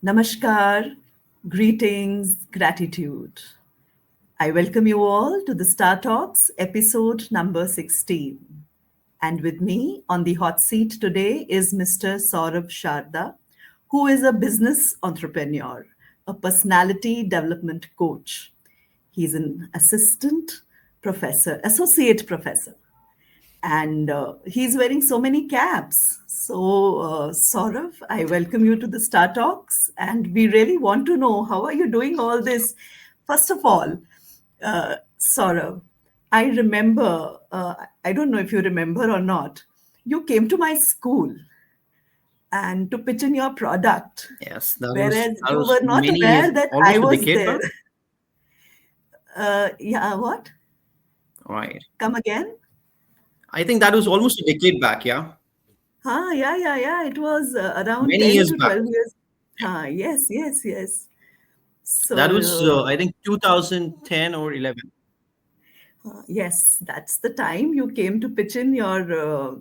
Namaskar, greetings, gratitude. I welcome you all to the StarTalks episode number 16. And with me on the hot seat today is Mr. Saurabh Sharda, who is a business entrepreneur, a personality development coach. He's an assistant professor, associate professor, and he's wearing so many caps. So, Saurav, I welcome you to the Star Talks, and we really want to know how are you doing all this. First of all, Saurav, I remember. I don't know if you remember or not. You came to my school and to pitch in your product, Yes, whereas that you was were not many years, aware that I almost a was decade there. back. Yeah, what? Right. Come again? I think that was almost a decade back. Yeah, Yeah. It was around many 10 years to back. 12 years. Yes. That was So, I think 2010 or 11. yes, that's the time you came to pitch in your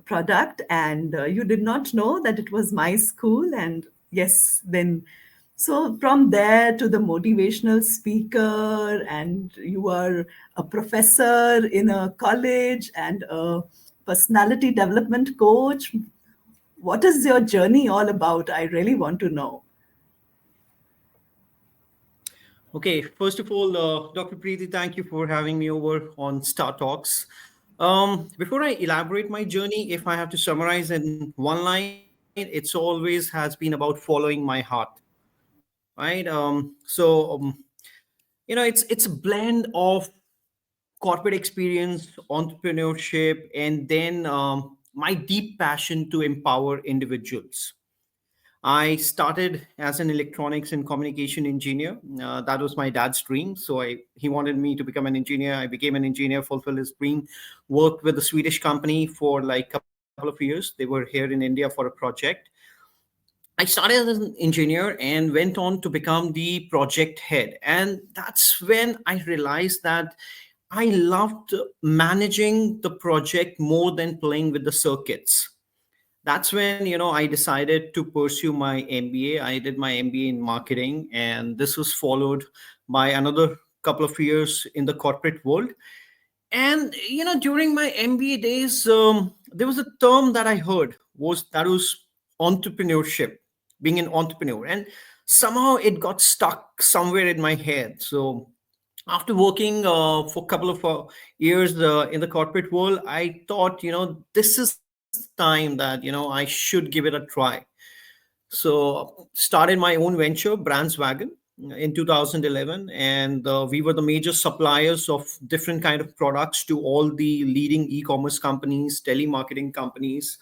product, and you did not know that it was my school. And yes, then, so from there to the motivational speaker, and you are a professor in a college and a personality development coach. What is your journey all about? I really want to know. Okay, first of all, Dr. Preeti, thank you for having me over on Star Talks. Before I elaborate my journey, if I have to summarize in one line, it's always has been about following my heart, right? It's a blend of corporate experience, entrepreneurship, and then my deep passion to empower individuals. I started as an electronics and communication engineer. That was my dad's dream. So he wanted me to become an engineer. I became an engineer, fulfilled his dream, worked with a Swedish company for like a couple of years. They were here in India for a project. I started as an engineer and went on to become the project head. And that's when I realized that I loved managing the project more than playing with the circuits. That's when I decided to pursue my MBA. I did my MBA in marketing, and this was followed by another couple of years in the corporate world. And during my MBA days, there was a term that I heard was entrepreneurship, being an entrepreneur, and somehow it got stuck somewhere in my head. So after working for a couple of years in the corporate world, I thought, this is time that I should give it a try. So started my own venture, Brands Wagon, in 2011, and we were the major suppliers of different kind of products to all the leading e-commerce companies, telemarketing companies.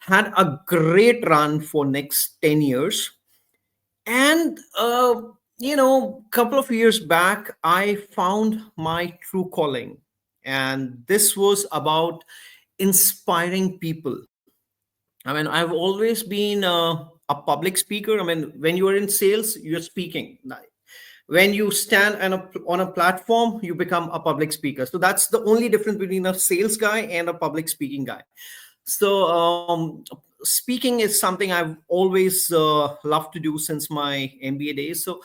Had a great run for next 10 years. And couple of years back, I found my true calling, and this was about inspiring people. I mean, I've always been a public speaker. I mean, when you are in sales, you're speaking. When you stand on a platform, you become a public speaker. So that's the only difference between a sales guy and a public speaking guy. So speaking is something I've always loved to do since my MBA days. So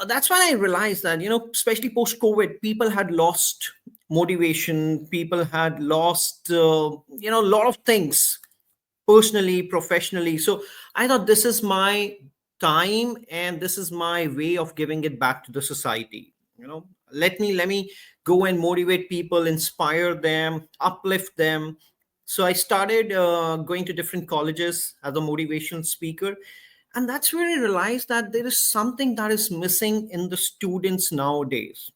that's when I realized that, especially post COVID, people had lost motivation. People had lost, a lot of things personally, professionally. So I thought this is my time, and this is my way of giving it back to the society. Let me go and motivate people, inspire them, uplift them. So I started going to different colleges as a motivational speaker, and that's where I realized that there is something that is missing in the students nowadays,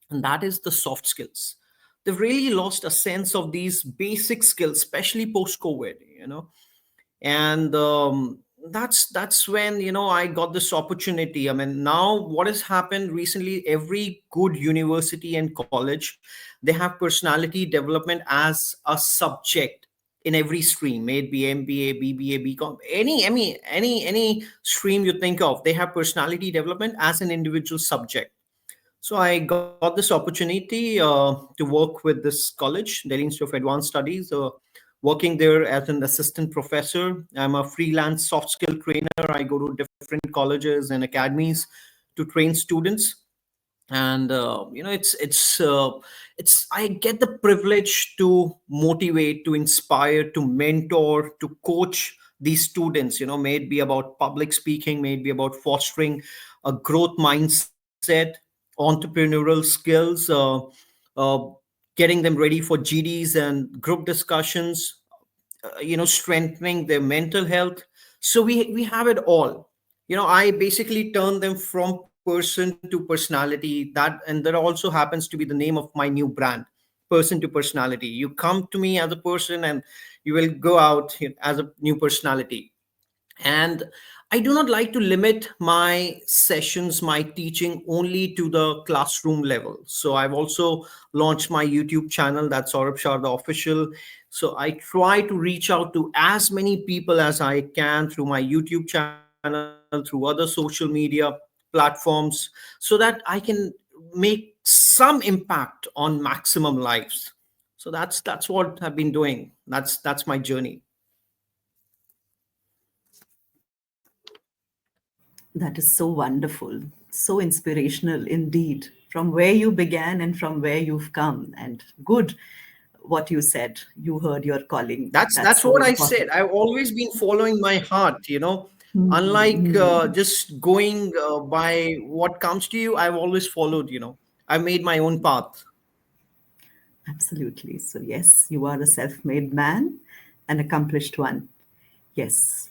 and that is the soft skills. They've really lost a sense of these basic skills, especially post COVID. And that's when I got this opportunity. I mean, now what has happened recently, every good university and college, they have personality development as a subject in every stream, may it be MBA, BBA, BCom, any stream you think of, they have personality development as an individual subject. So I got this opportunity to work with this college, Delhi Institute of Advanced Studies, working there as an assistant professor. I'm a freelance soft skill trainer. I go to different colleges and academies to train students. And it's I get the privilege to motivate, to inspire, to mentor, to coach these students. May it be about public speaking, may it be about fostering a growth mindset, entrepreneurial skills, uh, getting them ready for GDs and group discussions, strengthening their mental health. So we have it all. I basically turn them from person to personality. That also happens to be the name of my new brand, Person to Personality. You come to me as a person, and you will go out as a new personality. And I do not like to limit my sessions, my teaching, only to the classroom level. So I've also launched my YouTube channel, that's Saurabh Sharda Official. So I try to reach out to as many people as I can through my YouTube channel, through other social media platforms, so that I can make some impact on maximum lives. So that's what I've been doing. That's my journey. That is so wonderful, so inspirational indeed, from where you began and from where you've come. And good, what you said, you heard your calling. That's That's so what I important. said. I've always been following my heart. Unlike Mhm. just going by what comes to you, I've always followed. I've made my own path. Absolutely. So, yes, you are a self made man, an accomplished one. Yes.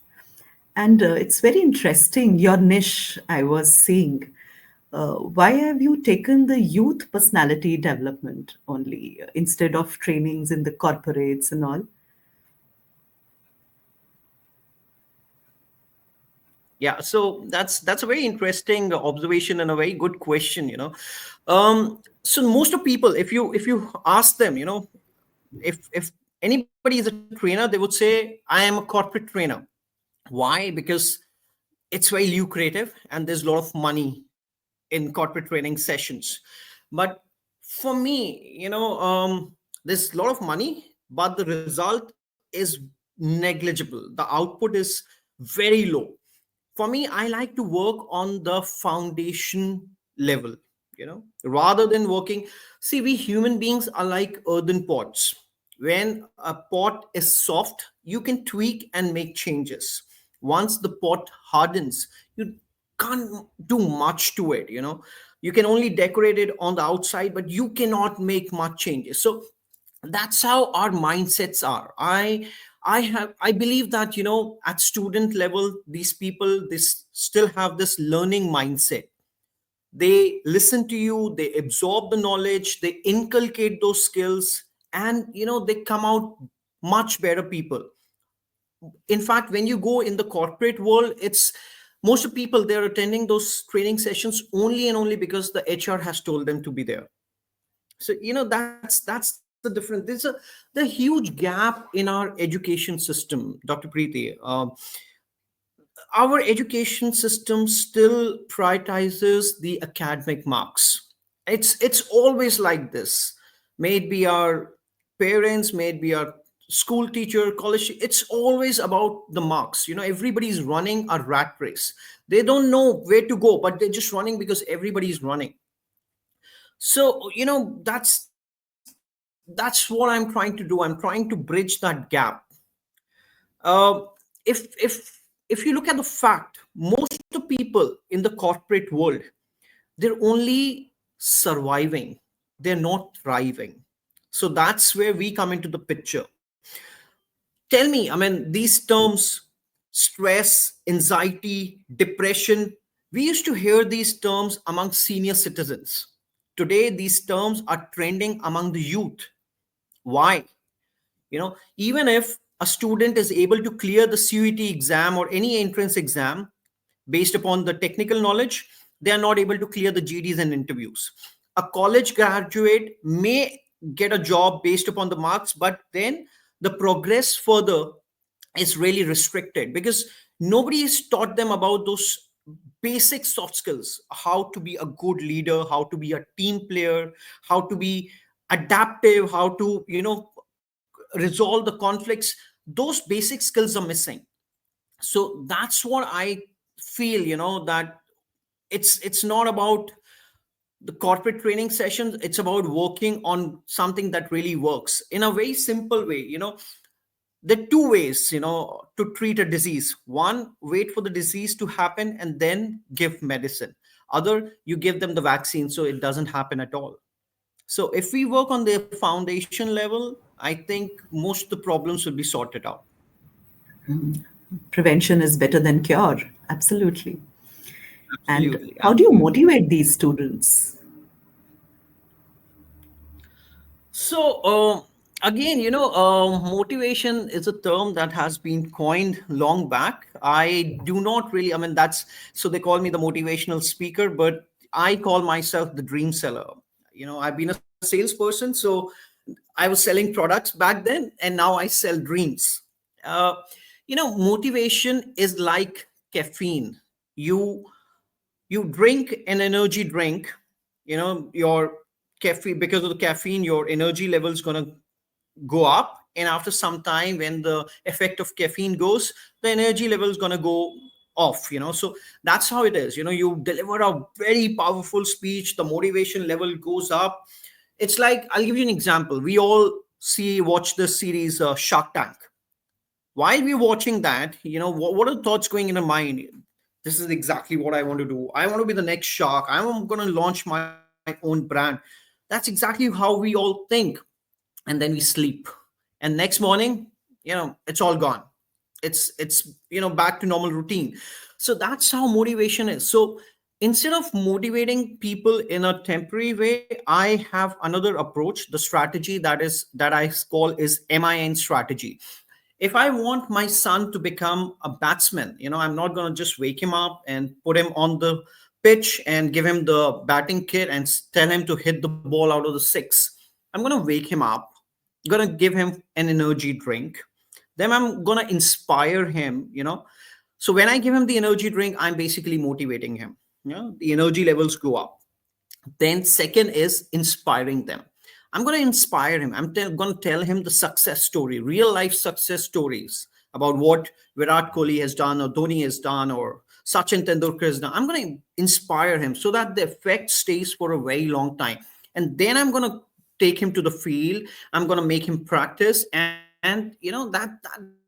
And it's very interesting, your niche I was seeing. Why have you taken the youth personality development only instead of trainings in the corporates and all? Yeah, so that's a very interesting observation and a very good question. So most of people, if you ask them, if anybody is a trainer, they would say, I am a corporate trainer. Why? Because it's very lucrative and there's a lot of money in corporate training sessions. But for me, there's a lot of money, but the result is negligible. The output is very low. For me, I like to work on the foundation level, rather than working. See, we human beings are like earthen pots. When a pot is soft, you can tweak and make changes. Once the pot hardens, you can't do much to it. You can only decorate it on the outside, but you cannot make much changes. So that's how our mindsets are. I believe that at student level, these people, this still have this learning mindset. They listen to you, they absorb the knowledge, they inculcate those skills, and they come out much better people. In fact, when you go in the corporate world, it's most of people, they're attending those training sessions only and only because the HR has told them to be there. So that's the difference. There's a huge gap in our education system, Dr. Preeti. Our education system still prioritizes the academic marks. It's always like this. May it be our parents, may it be our school teacher, college, it's always about the marks. Everybody's running a rat race. They don't know where to go, but they're just running because everybody's running. So that's what I'm trying to do. I'm trying to bridge that gap. uh, if you look at the fact, most of the people in the corporate world, they're only surviving, they're not thriving. So that's where we come into the picture. Tell me, I mean, these terms, stress, anxiety, depression, we used to hear these terms among senior citizens. Today these terms are trending among the youth. Why? Even if a student is able to clear the CUET exam or any entrance exam based upon the technical knowledge, they are not able to clear the GDs and interviews. A college graduate may get a job based upon the marks, but then the progress further is really restricted because nobody has taught them about those basic soft skills: how to be a good leader, how to be a team player, how to be adaptive, how to resolve the conflicts, those basic skills are missing. So that's what I feel, that it's not about the corporate training sessions, it's about working on something that really works in a very simple way. There are two ways, to treat a disease. One, wait for the disease to happen and then give medicine. Other, you give them the vaccine so it doesn't happen at all. So if we work on the foundation level, I think most of the problems will be sorted out. Prevention is better than cure. Absolutely. And Absolutely, how do you absolutely. motivate these students? So, again, motivation is a term that has been coined long back. I do not really, I mean, that's so they call me the motivational speaker, but I call myself the dream seller. I've been a salesperson, so I was selling products back then, and now I sell dreams. Uh, Motivation is like caffeine. You you drink an energy drink, your caffeine, because of the caffeine your energy level is going to go up, and after some time when the effect of caffeine goes, the energy level is going to go off. So that's how it is. You deliver a very powerful speech, the motivation level goes up. It's like, I'll give you an example. We all watch the series Shark Tank. While we're watching that, what are the thoughts going in the mind? This is exactly what I want to do. I want to be the next shark. I'm going to launch my own brand. That's exactly how we all think. And then we sleep. And next morning, it's all gone. It's back to normal routine. So that's how motivation is. So instead of motivating people in a temporary way, I have another approach. The strategy that I call is MIN strategy. If I want my son to become a batsman, I'm not going to just wake him up and put him on the pitch and give him the batting kit and tell him to hit the ball out of the six. I'm going to wake him up, going to give him an energy drink. Then I'm going to inspire him, So when I give him the energy drink, I'm basically motivating him. The energy levels go up. Then second is inspiring them. I'm going to inspire him. Going to tell him the success story, real life success stories about what Virat Kohli has done or Dhoni has done or Sachin Tendulkar has done. I'm going to inspire him so that the effect stays for a very long time. And then I'm going to take him to the field. I'm going to make him practice. And,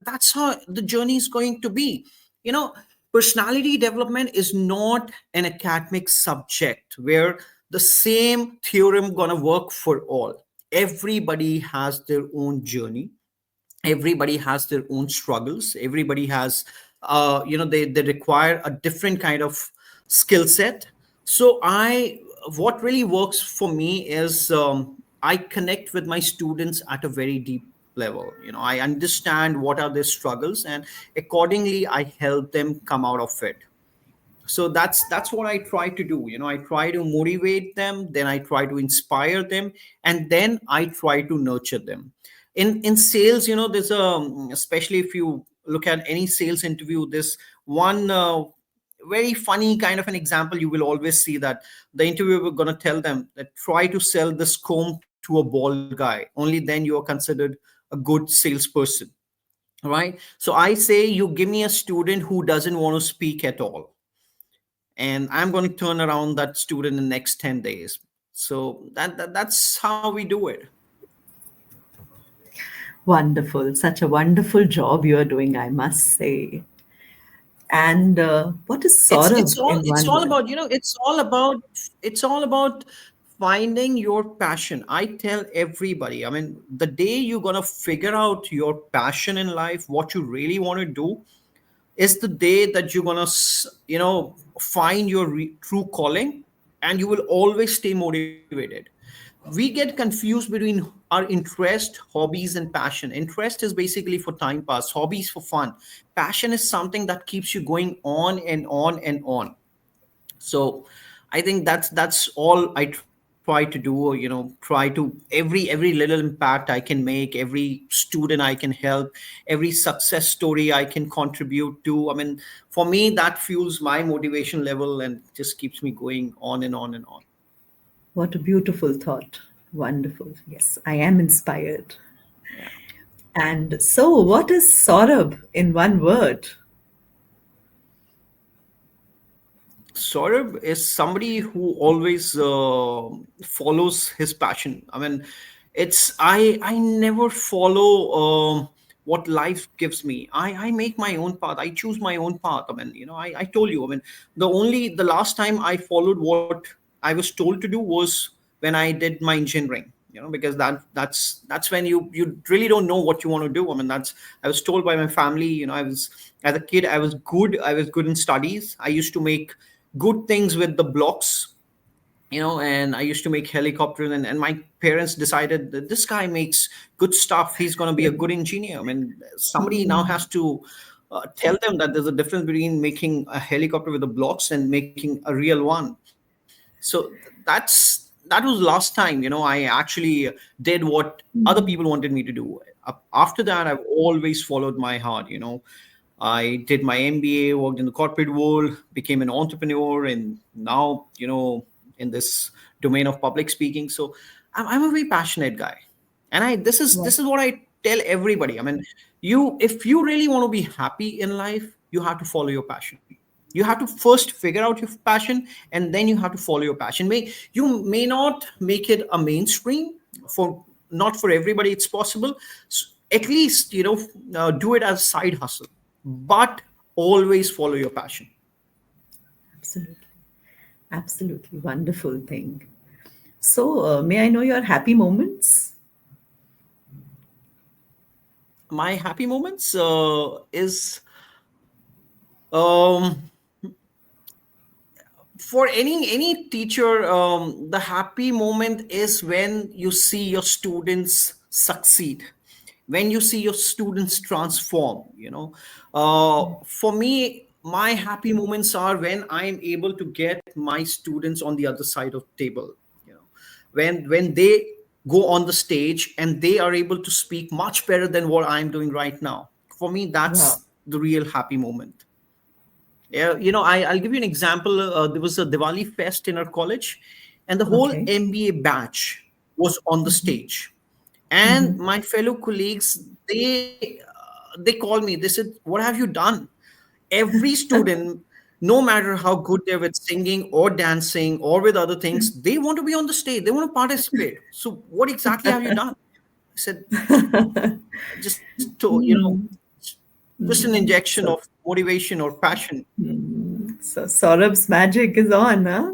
that's how the journey is going to be. You know, Personality development is not an academic subject where the same theorem gonna work for all. Everybody has their own journey. Everybody has their own struggles. Everybody has, they require a different kind of skill set. So what really works for me is, I connect with my students at a very deep level. I understand what are their struggles, and accordingly I help them come out of it. So that's what I try to do. I try to motivate them, then I try to inspire them, and then I try to nurture them. In sales, there's especially if you look at any sales interview, this one very funny kind of an example. You will always see that the interviewer going to tell them that try to sell this comb to a bald guy, only then you are considered a good salesperson. Right? So I say, you give me a student who doesn't want to speak at all, and I'm going to turn around that student in the next 10 days. So that's how we do it. Wonderful. Such a wonderful job you are doing, I must say. And what is It's Saurabh all in it's one all word? about, it's all about finding your passion. I tell everybody, I mean, the day you're going to figure out your passion in life, what you really want to do, is the day that you're going to find your true calling, and you will always stay motivated. We get confused between our interest, hobbies, and passion. Interest is basically for time pass, hobbies for fun. Passion is something that keeps you going on and on and on. So I think that's all I try to do. Try to every little impact I can make, every student I can help, every success story I can contribute to. I mean, for me, that fuels my motivation level and just keeps me going on and on and on. What a beautiful thought. Wonderful. Yes, I am inspired. Yeah. And so, what is Saurabh in one word? Saurabh is somebody who always follows his passion. I mean, I never follow what life gives me. I make my own path. I choose my own path. I mean, I told you. I mean, the last time I followed what I was told to do was when I did my engineering. Because that's when you really don't know what you want to do. I mean, that's I was told by my family. I was as a kid. I was good in studies. I used to make good things with the blocks, and I used to make helicopters, and my parents decided that this guy makes good stuff. He's going to be a good engineer. I mean, somebody now has to tell them that there's a difference between making a helicopter with the blocks and making a real one. So that was last time, I actually did what other people wanted me to do. After that, I've always followed my heart. I did my MBA, worked in the corporate world, became an entrepreneur, and now, in this domain of public speaking. So I'm a very passionate guy, and I Wow. this is what I tell everybody. I mean, if you really want to be happy in life, you have to follow your passion. You have to first figure out your passion, and then you have to follow your passion. You may not make it a mainstream for not for everybody. It's possible. At least do it as a side hustle, but always follow your passion. Absolutely. Absolutely. Wonderful thing. So, may I know your happy moments? My happy moments is um, for any teacher. The happy moment is when you see your students succeed, when you see your students transform. For me, my happy moments are when I'm able to get my students on the other side of the table. you know when they go on the stage and they are able to speak much better than what I'm doing right now. For me, Wow. that's the real happy moment. Yeah, I'll give you an example. There was a Diwali fest in our college, and the whole Okay. MBA batch was on the stage. And my fellow colleagues, they called me. They said, "What have you done?" Every student, no matter how good they're with singing or dancing or with other things, they want to be on the stage. They want to participate. So, what exactly have you done? I said, just an injection of So, motivation or passion. so Saurabh's magic is on, huh?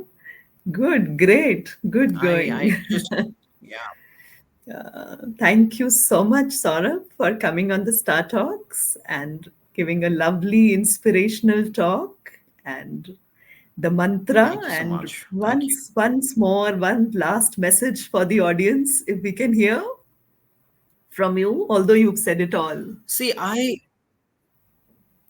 Good, great, good I going. just, yeah, Thank you so much, Saurabh, for coming on the Star Talks and giving a lovely inspirational talk and the mantra. thank you so And much. Thank you. once more, one last message for the audience, if we can hear from you, although you've said it all. See,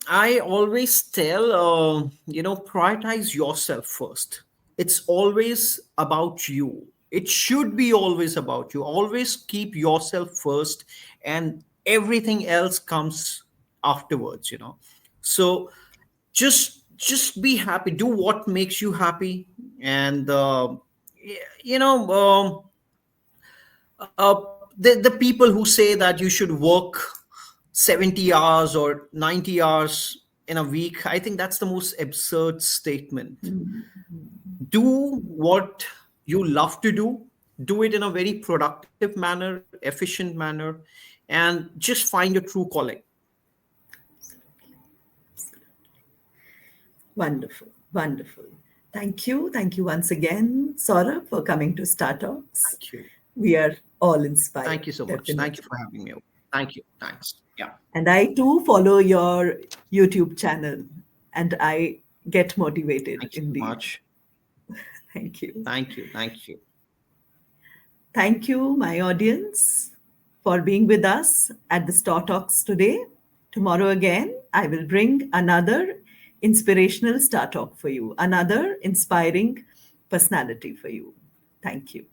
I always tell, prioritize yourself first. It's always about you. It should be always about you. Always keep yourself first, and everything else comes afterwards. So just be happy. Do what makes you happy, and y- you know. The people who say that you should work 70 hours or 90 hours in a week, I think that's the most absurd statement. Do what you love to do it in a very productive manner, efficient manner, and just find your true calling. Wonderful, wonderful. Thank you. Thank you once again, Saurabh, for coming to Star Talks. Thank you. We are all inspired, Thank you so much. Thank you definitely. for having me. Thank you. Thanks. Yeah. And I too follow your YouTube channel and I get motivated Thank you so indeed. much. Thank you. Thank you. Thank you. Thank you, my audience, for being with us at the Star Talks today. Tomorrow again, I will bring another inspirational Star Talk for you, another inspiring personality for you. Thank you.